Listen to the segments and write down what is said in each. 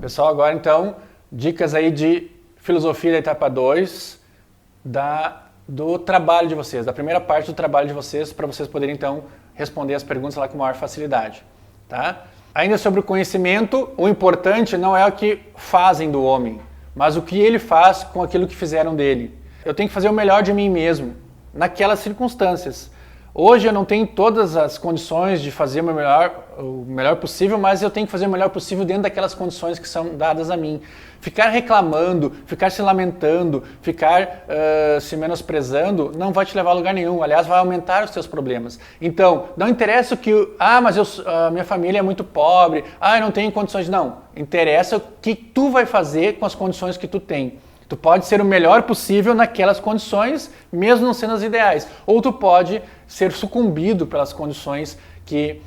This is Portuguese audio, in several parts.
Pessoal, agora então, dicas aí de filosofia da etapa 2, do trabalho de vocês, da primeira parte do trabalho de vocês, para vocês poderem então responder as perguntas lá com maior facilidade. Tá? Ainda sobre o conhecimento, o importante não é o que fazem do homem, mas o que ele faz com aquilo que fizeram dele. Eu tenho que fazer o melhor de mim mesmo, naquelas circunstâncias. Hoje eu não tenho todas as condições de fazer o melhor possível, mas eu tenho que fazer o melhor possível dentro daquelas condições que são dadas a mim. Ficar reclamando, ficar se lamentando, ficar se menosprezando, não vai te levar a lugar nenhum. Aliás, vai aumentar os teus problemas. Então, não interessa o que... mas a minha família é muito pobre, eu não tenho condições. Não, interessa o que tu vai fazer com as condições que tu tem. Tu pode ser o melhor possível naquelas condições, mesmo não sendo as ideais. Ou tu pode ser sucumbido pelas condições que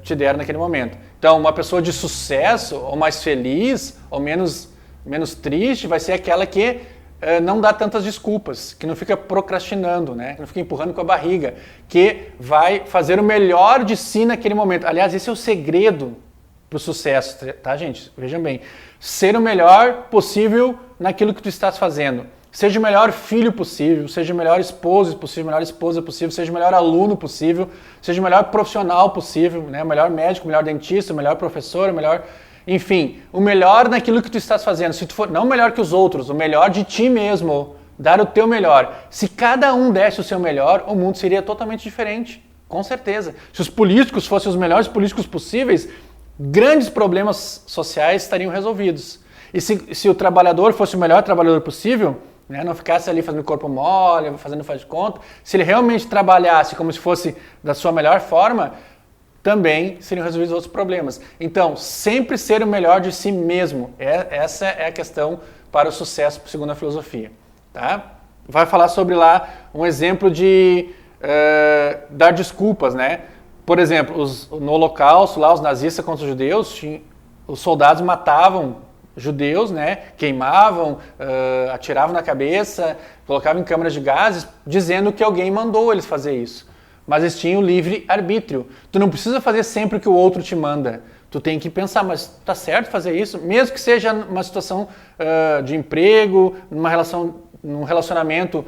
te deram naquele momento. Então, uma pessoa de sucesso, ou mais feliz, ou menos triste, vai ser aquela que não dá tantas desculpas, que não fica procrastinando, né? Que não fica empurrando com a barriga, que vai fazer o melhor de si naquele momento. Aliás, esse é o segredo para o sucesso, tá, gente? Vejam bem. Ser o melhor possível naquilo que tu estás fazendo. Seja o melhor filho possível, seja o melhor esposo possível, melhor esposa possível, seja o melhor aluno possível, seja o melhor profissional possível, né? O melhor médico, o melhor dentista, o melhor professor, o melhor... Enfim, o melhor naquilo que tu estás fazendo. Se tu for, não o melhor que os outros, o melhor de ti mesmo. Dar o teu melhor. Se cada um desse o seu melhor, o mundo seria totalmente diferente. Com certeza. Se os políticos fossem os melhores políticos possíveis, grandes problemas sociais estariam resolvidos. E se o trabalhador fosse o melhor trabalhador possível, né, não ficasse ali fazendo corpo mole, fazendo faz de conta, se ele realmente trabalhasse como se fosse da sua melhor forma, também seriam resolvidos outros problemas. Então, sempre ser o melhor de si mesmo. Essa é a questão para o sucesso, segundo a filosofia. Tá? Vai falar sobre lá um exemplo de dar desculpas, né? Por exemplo, no Holocausto, lá, os nazistas contra os judeus, os soldados matavam judeus, né? Queimavam, atiravam na cabeça, colocavam em câmaras de gases, dizendo que alguém mandou eles fazer isso. Mas eles tinham livre arbítrio. Tu não precisa fazer sempre o que o outro te manda. Tu tem que pensar, mas tá certo fazer isso? Mesmo que seja uma situação de emprego, num relacionamento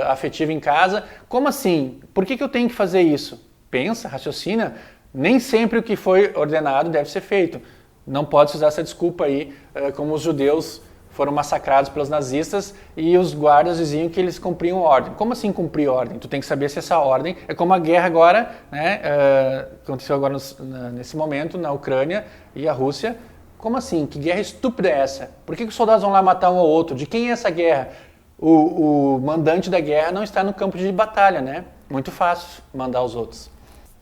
afetivo em casa. Como assim? Por que eu tenho que fazer isso? Pensa, raciocina. Nem sempre o que foi ordenado deve ser feito. Não pode usar essa desculpa aí, como os judeus foram massacrados pelos nazistas e os guardas diziam que eles cumpriam ordem. Como assim cumprir ordem? Tu tem que saber se essa ordem... É como a guerra agora, né, aconteceu agora nesse momento na Ucrânia e a Rússia. Como assim? Que guerra estúpida é essa? Por que os soldados vão lá matar um ao outro? De quem é essa guerra? O mandante da guerra não está no campo de batalha, né? Muito fácil mandar os outros.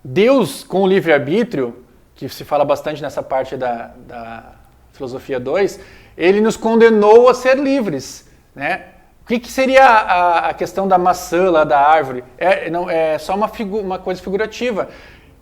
Deus, com o livre-arbítrio, que se fala bastante nessa parte da filosofia 2, ele nos condenou a ser livres, né? O que seria a questão da maçã lá da árvore? É só uma coisa figurativa.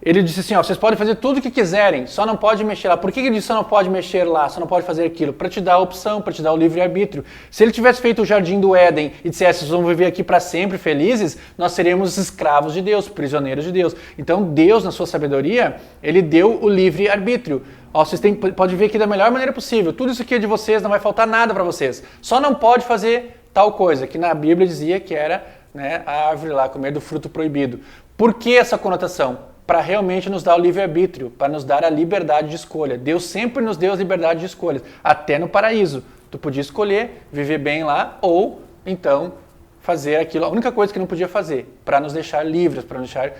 Ele disse assim, vocês podem fazer tudo o que quiserem, só não pode mexer lá. Por que ele disse só não pode mexer lá, só não pode fazer aquilo? Para te dar a opção, para te dar o livre-arbítrio. Se ele tivesse feito o jardim do Éden e dissesse, vocês vão viver aqui para sempre felizes, nós seríamos escravos de Deus, prisioneiros de Deus. Então Deus, na sua sabedoria, ele deu o livre-arbítrio. Vocês podem viver aqui da melhor maneira possível. Tudo isso aqui é de vocês, não vai faltar nada para vocês. Só não pode fazer tal coisa, que na Bíblia dizia que era, né, a árvore lá, comer do fruto proibido. Por que essa conotação? Para realmente nos dar o livre-arbítrio, para nos dar a liberdade de escolha. Deus sempre nos deu a liberdade de escolha, até no paraíso. Tu podia escolher viver bem lá ou, então, fazer aquilo. A única coisa que não podia fazer, para nos deixar livres, para nos deixar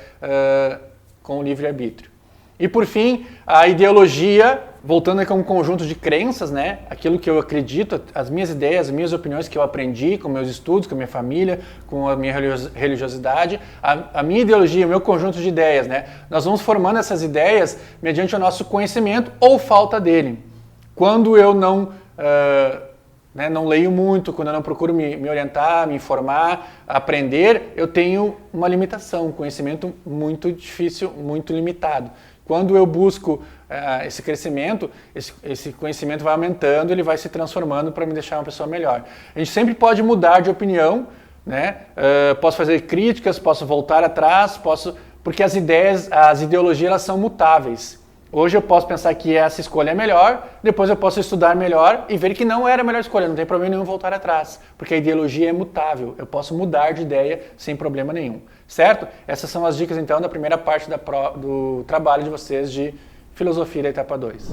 com o livre-arbítrio. E por fim, a ideologia, voltando aqui a um conjunto de crenças, né? Aquilo que eu acredito, as minhas ideias, as minhas opiniões que eu aprendi com meus estudos, com a minha família, com a minha religiosidade, a minha ideologia, o meu conjunto de ideias, né? Nós vamos formando essas ideias mediante o nosso conhecimento ou falta dele. Quando eu não leio muito, quando eu não procuro me orientar, me informar, aprender, eu tenho uma limitação, um conhecimento muito difícil, muito limitado. Quando eu busco esse crescimento, esse conhecimento vai aumentando, ele vai se transformando para me deixar uma pessoa melhor. A gente sempre pode mudar de opinião, né? Posso fazer críticas, posso voltar atrás, porque as ideias, as ideologias, elas são mutáveis. Hoje eu posso pensar que essa escolha é melhor, depois eu posso estudar melhor e ver que não era a melhor escolha, não tem problema nenhum voltar atrás, porque a ideologia é mutável, eu posso mudar de ideia sem problema nenhum, certo? Essas são as dicas então da primeira parte do trabalho de vocês de filosofia da etapa 2.